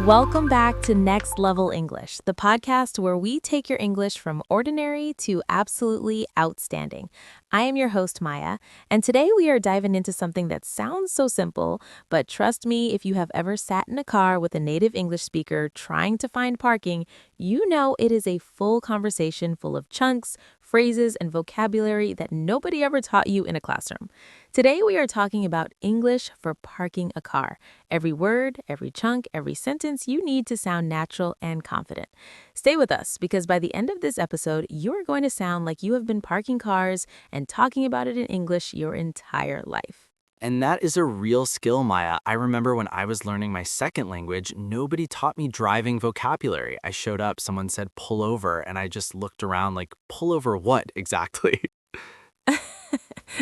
Welcome back to Next Level English, the podcast where we take your English from ordinary to absolutely outstanding. I am your host, Maya, and today we are diving into something that sounds so simple, but trust me, if you have ever sat in a car with a native English speaker trying to find parking, you know it is a full conversation full of chunks, phrases, and vocabulary that nobody ever taught you in a classroom. Today we are talking about English for parking a car. Every word, every chunk, every sentence you need to sound natural and confident. Stay with us because by the end of this episode, you're going to sound like you have been parking cars and talking about it in English your entire life. And that is a real skill, Maya. I remember when I was learning my second language, nobody taught me driving vocabulary. I showed up, someone said pull over, and I just looked around like, pull over what exactly?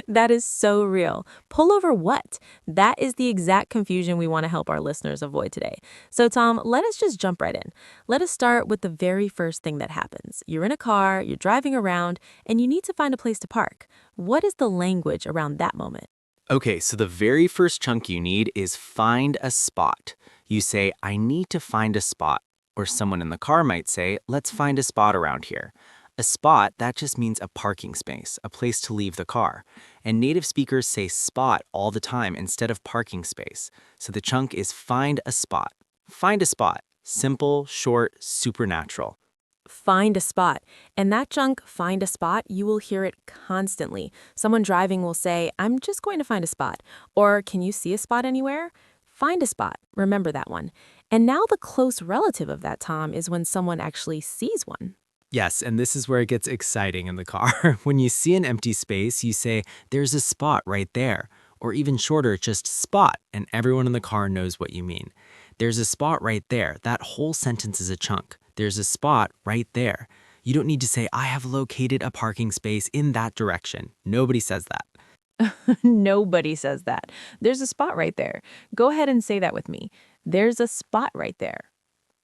That is so real. Pull over what? That is the exact confusion we want to help our listeners avoid today. So, Tom, let us just jump right in. Let us start with the very first thing that happens. You're in a car, you're driving around, and you need to find a place to park. What is the language around that moment? Okay, so the very first chunk you need is find a spot. You say, I need to find a spot. Or someone in the car might say, let's find a spot around here. A spot, that just means a parking space, a place to leave the car. And native speakers say spot all the time instead of parking space. So the chunk is find a spot. Find a spot. Simple, short, supernatural. Find a spot. And that chunk, find a spot, you will hear it constantly. Someone driving will say, I'm just going to find a spot. Or, can you see a spot anywhere? Find a spot. Remember that one. And now the close relative of that, Tom, is when someone actually sees one. Yes, and this is where it gets exciting in the car. When you see an empty space, you say, there's a spot right there. Or even shorter, just spot, and everyone in the car knows what you mean. There's a spot right there. That whole sentence is a chunk. There's a spot right there. You don't need to say, I have located a parking space in that direction. Nobody says that. Nobody says that. There's a spot right there. Go ahead and say that with me. There's a spot right there.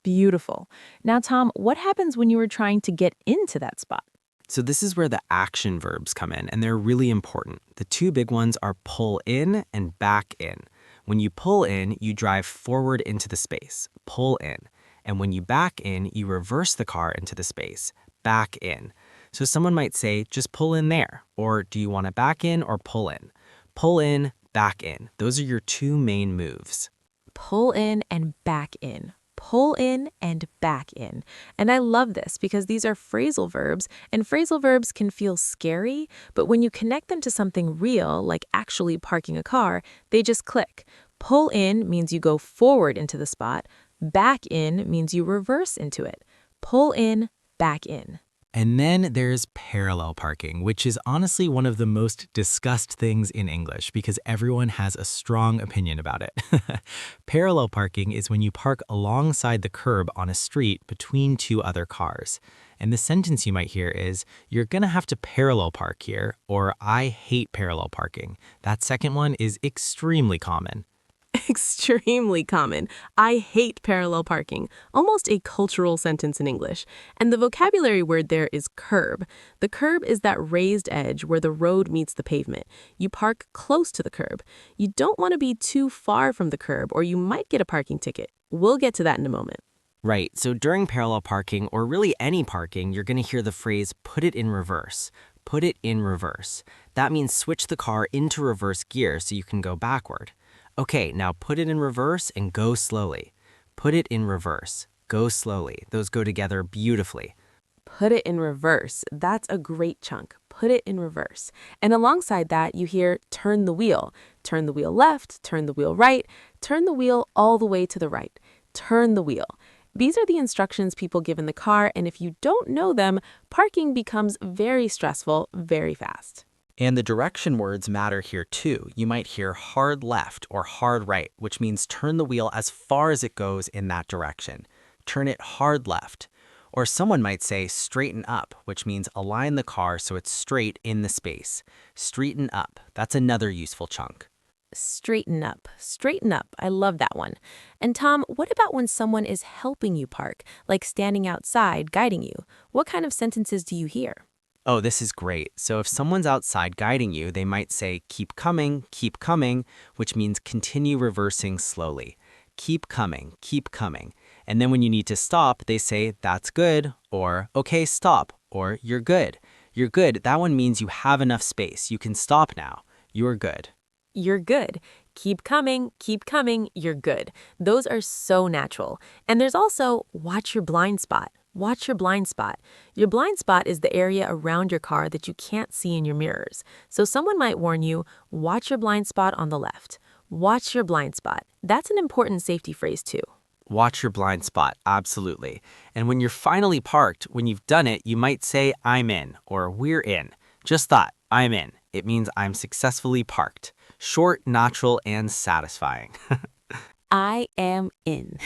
Beautiful. Now, Tom, what happens when you are trying to get into that spot? So this is where the action verbs come in, and they're really important. The two big ones are pull in and back in. When you pull in, you drive forward into the space, pull in. And when you back in, you reverse the car into the space, back in. So someone might say, just pull in there. Or do you want to back in or pull in? Pull in, back in. Those are your two main moves. Pull in and back in. Pull in and back in. And I love this because these are phrasal verbs, and phrasal verbs can feel scary, but when you connect them to something real, like actually parking a car, they just click. Pull in means you go forward into the spot. Back in means you reverse into it. Pull in, back in. And then there's parallel parking, which is honestly one of the most discussed things in English because everyone has a strong opinion about it. Parallel parking is when you park alongside the curb on a street between two other cars. And the sentence you might hear is, you're gonna have to parallel park here, or I hate parallel parking. That second one is extremely common. Extremely common. I hate parallel parking. Almost a cultural sentence in English. And the vocabulary word there is curb. The curb is that raised edge where the road meets the pavement. You park close to the curb. You don't want to be too far from the curb or you might get a parking ticket. We'll get to that in a moment. Right, so during parallel parking, or really any parking, you're gonna hear the phrase, put it in reverse. Put it in reverse. That means switch the car into reverse gear so you can go backward. Okay, now put it in reverse and go slowly. Put it in reverse. Go slowly. Those go together beautifully. Put it in reverse. That's a great chunk. Put it in reverse. And alongside that, you hear turn the wheel. Turn the wheel left, turn the wheel right, turn the wheel all the way to the right. Turn the wheel. These are the instructions people give in the car, and if you don't know them, parking becomes very stressful very fast. And the direction words matter here too. You might hear hard left or hard right, which means turn the wheel as far as it goes in that direction. Turn it hard left. Or someone might say straighten up, which means align the car so it's straight in the space. Straighten up. That's another useful chunk. Straighten up. Straighten up. I love that one. And Tom, what about when someone is helping you park, like standing outside, guiding you? What kind of sentences do you hear? Oh, this is great. So if someone's outside guiding you, they might say keep coming, which means continue reversing slowly. keep coming, keep coming. And then when you need to stop, they say, that's good, or okay, stop, or you're good. You're good, that one means you have enough space. You can stop now. You're good. You're good. Keep coming, you're good. Those are so natural. And there's also watch your blind spot. Watch your blind spot. Your blind spot is the area around your car that you can't see in your mirrors. So someone might warn you, watch your blind spot on the left. Watch your blind spot. That's an important safety phrase too. Watch your blind spot, absolutely. And when you're finally parked, when you've done it, you might say, I'm in, or we're in. Just that, I'm in. It means I'm successfully parked. Short, natural, and satisfying. I am in.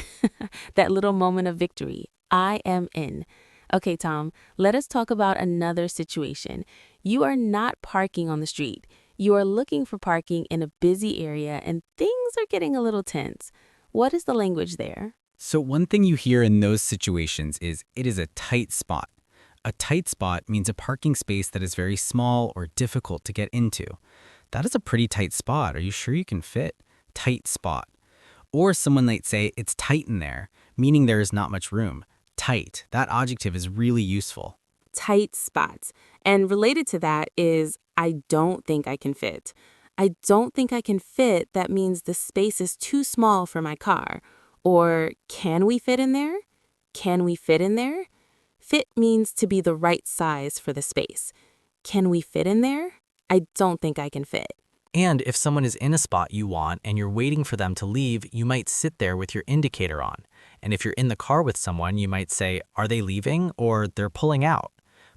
That little moment of victory. I am in. Okay, Tom, let us talk about another situation. You are not parking on the street. You are looking for parking in a busy area and things are getting a little tense. What is the language there? So one thing you hear in those situations is it is a tight spot. A tight spot means a parking space that is very small or difficult to get into. That is a pretty tight spot. Are you sure you can fit? Tight spot. Or someone might say it's tight in there, meaning there is not much room. Tight. That adjective is really useful. Tight spots. And related to that is I don't think I can fit. I don't think I can fit, that means the space is too small for my car. Or can we fit in there? Can we fit in there? Fit means to be the right size for the space. Can we fit in there? I don't think I can fit. And if someone is in a spot you want and you're waiting for them to leave, you might sit there with your indicator on. And if you're in the car with someone, you might say, are they leaving or they're pulling out?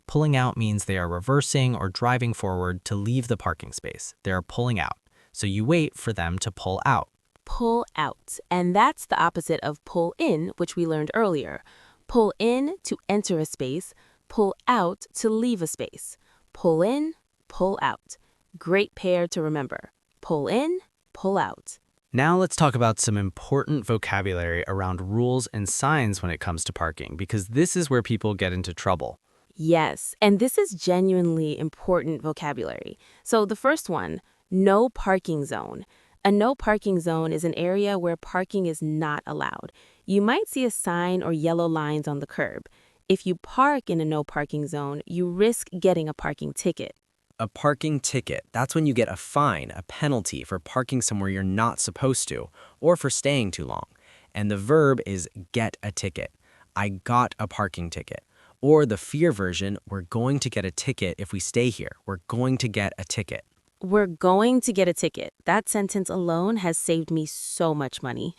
Pulling out means they are reversing or driving forward to leave the parking space. They are pulling out. So you wait for them to pull out. Pull out. And that's the opposite of pull in, which we learned earlier. Pull in to enter a space, pull out to leave a space. Pull in, pull out. Great pair to remember. Pull in, pull out. Now let's talk about some important vocabulary around rules and signs when it comes to parking, because this is where people get into trouble. Yes, and this is genuinely important vocabulary. So the first one, no parking zone. A no parking zone is an area where parking is not allowed. You might see a sign or yellow lines on the curb. If you park in a no parking zone, you risk getting a parking ticket. A parking ticket, that's when you get a fine, a penalty for parking somewhere you're not supposed to, or for staying too long. And the verb is get a ticket. I got a parking ticket. Or the fear version, we're going to get a ticket if we stay here. We're going to get a ticket. We're going to get a ticket. That sentence alone has saved me so much money.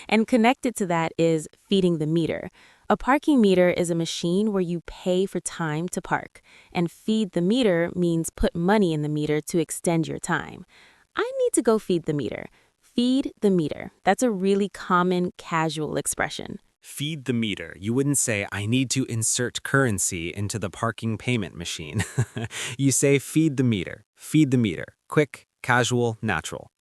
And connected to that is feeding the meter. A parking meter is a machine where you pay for time to park. And feed the meter means put money in the meter to extend your time. I need to go feed the meter. Feed the meter. That's a really common, casual expression. Feed the meter. You wouldn't say, I need to insert currency into the parking payment machine. You say, feed the meter. Feed the meter. Quick, casual, natural.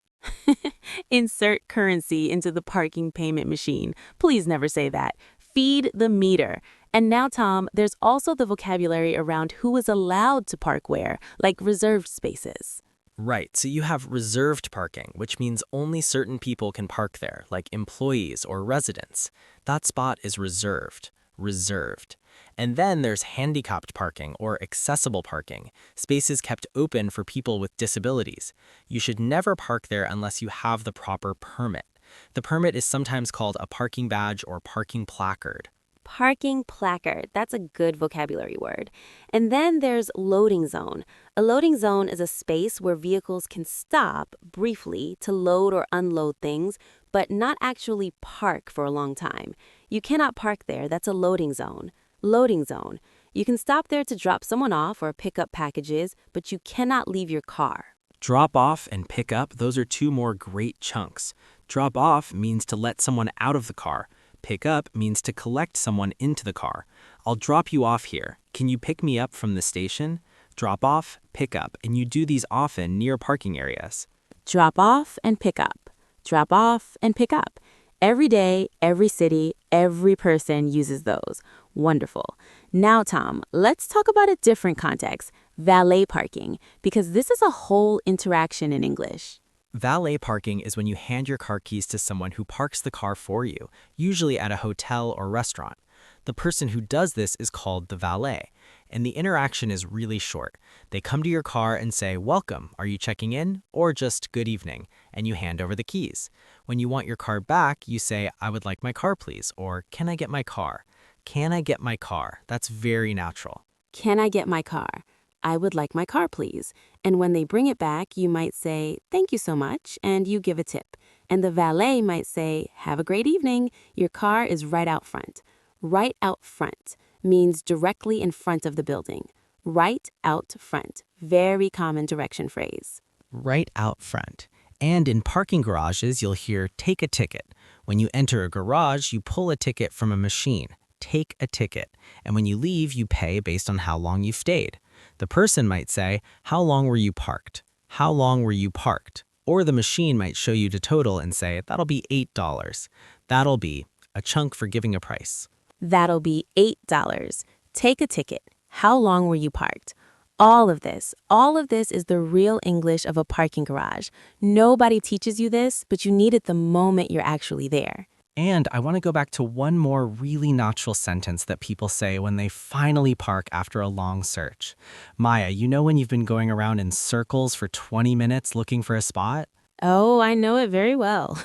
Insert currency into the parking payment machine. Please never say that. Feed the meter. And now, Tom, there's also the vocabulary around who is allowed to park where, like reserved spaces. Right, so you have reserved parking, which means only certain people can park there, like employees or residents. That spot is reserved. Reserved. And then there's handicapped parking or accessible parking, spaces kept open for people with disabilities. You should never park there unless you have the proper permit. The permit is sometimes called a parking badge or parking placard. Parking placard, that's a good vocabulary word. And then there's loading zone. A loading zone is a space where vehicles can stop briefly to load or unload things, but not actually park for a long time. You cannot park there, that's a loading zone. Loading zone. You can stop there to drop someone off or pick up packages, but you cannot leave your car. Drop off and pick up, those are two more great chunks. Drop off means to let someone out of the car. Pick up means to collect someone into the car. I'll drop you off here. Can you pick me up from the station? Drop off, pick up, and you do these often near parking areas. Drop off and pick up. Drop off and pick up. Every day, every city, every person uses those. Wonderful. Now, Tom, let's talk about a different context, valet parking, because this is a whole interaction in English. Valet parking is when you hand your car keys to someone who parks the car for you, usually at a hotel or restaurant. The person who does this is called the valet, and the interaction is really short. They come to your car and say, "Welcome, are you checking in?" or just "Good evening," and you hand over the keys. When you want your car back, you say, "I would like my car, please," or "Can I get my car?" Can I get my car? That's very natural. Can I get my car? I would like my car, please. And when they bring it back, you might say, thank you so much, and you give a tip. And the valet might say, have a great evening. Your car is right out front. Right out front means directly in front of the building. Right out front. Very common direction phrase. Right out front. And in parking garages, you'll hear take a ticket. When you enter a garage, you pull a ticket from a machine. Take a ticket. And when you leave, you pay based on how long you've stayed. The person might say, how long were you parked? How long were you parked? Or the machine might show you the total and say, that'll be $8. That'll be a chunk for giving a price. That'll be $8. Take a ticket. How long were you parked? All of this is the real English of a parking garage. Nobody teaches you this, but you need it the moment you're actually there. And I want to go back to one more really natural sentence that people say when they finally park after a long search. Maya, you know when you've been going around in circles for 20 minutes looking for a spot? Oh, I know it very well.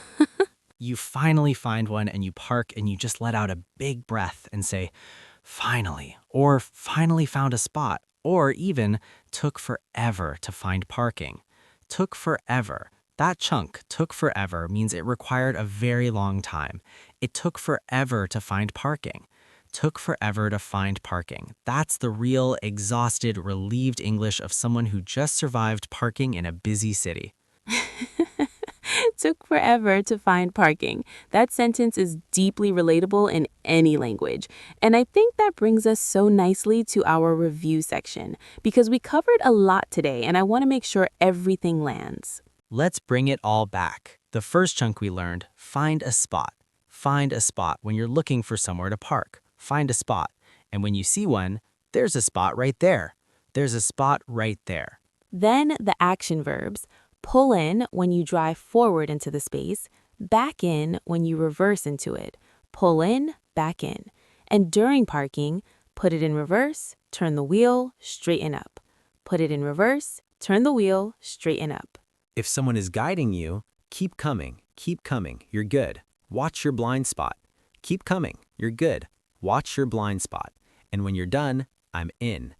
You finally find one and you park and you just let out a big breath and say, finally, or finally found a spot, or even took forever to find parking. Took forever. That chunk, took forever, means it required a very long time. It took forever to find parking. Took forever to find parking. That's the real, exhausted, relieved English of someone who just survived parking in a busy city. Took forever to find parking. That sentence is deeply relatable in any language. And I think that brings us so nicely to our review section, because we covered a lot today and I want to make sure everything lands. Let's bring it all back. The first chunk we learned, find a spot. Find a spot when you're looking for somewhere to park. Find a spot. And when you see one, there's a spot right there. There's a spot right there. Then the action verbs. Pull in when you drive forward into the space, back in when you reverse into it. Pull in, back in. And during parking, put it in reverse, turn the wheel, straighten up. Put it in reverse, turn the wheel, straighten up. If someone is guiding you, keep coming, you're good. Watch your blind spot. Keep coming, you're good. Watch your blind spot. And when you're done, I'm in.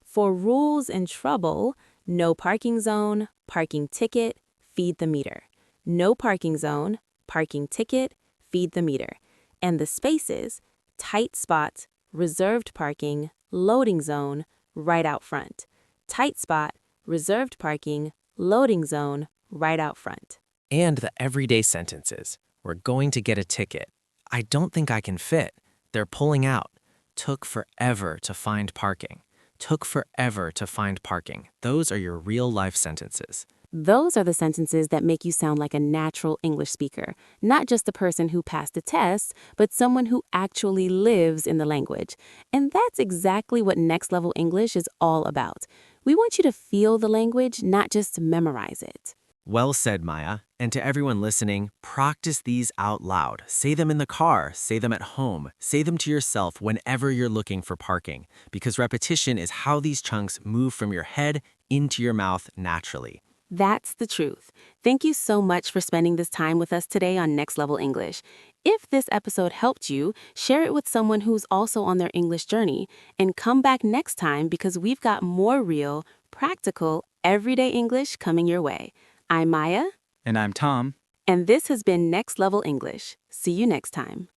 For rules and trouble, no parking zone, parking ticket, feed the meter. No parking zone, parking ticket, feed the meter. And the spaces, tight spot, reserved parking, loading zone, right out front. Tight spot, reserved parking, loading zone, right out front. And the everyday sentences. We're going to get a ticket. I don't think I can fit. They're pulling out. Took forever to find parking. Took forever to find parking. Those are your real-life sentences. Those are the sentences that make you sound like a natural English speaker, not just a person who passed a test, but someone who actually lives in the language. And that's exactly what Next Level English is all about. We want you to feel the language, not just memorize it. Well said, Maya. And to everyone listening, practice these out loud. Say them in the car, say them at home, say them to yourself whenever you're looking for parking, because repetition is how these chunks move from your head into your mouth naturally. That's the truth. Thank you so much for spending this time with us today on Next Level English. If this episode helped you, share it with someone who's also on their English journey, and come back next time because we've got more real, practical, everyday English coming your way. I'm Maya. And I'm Tom. And this has been Next Level English. See you next time.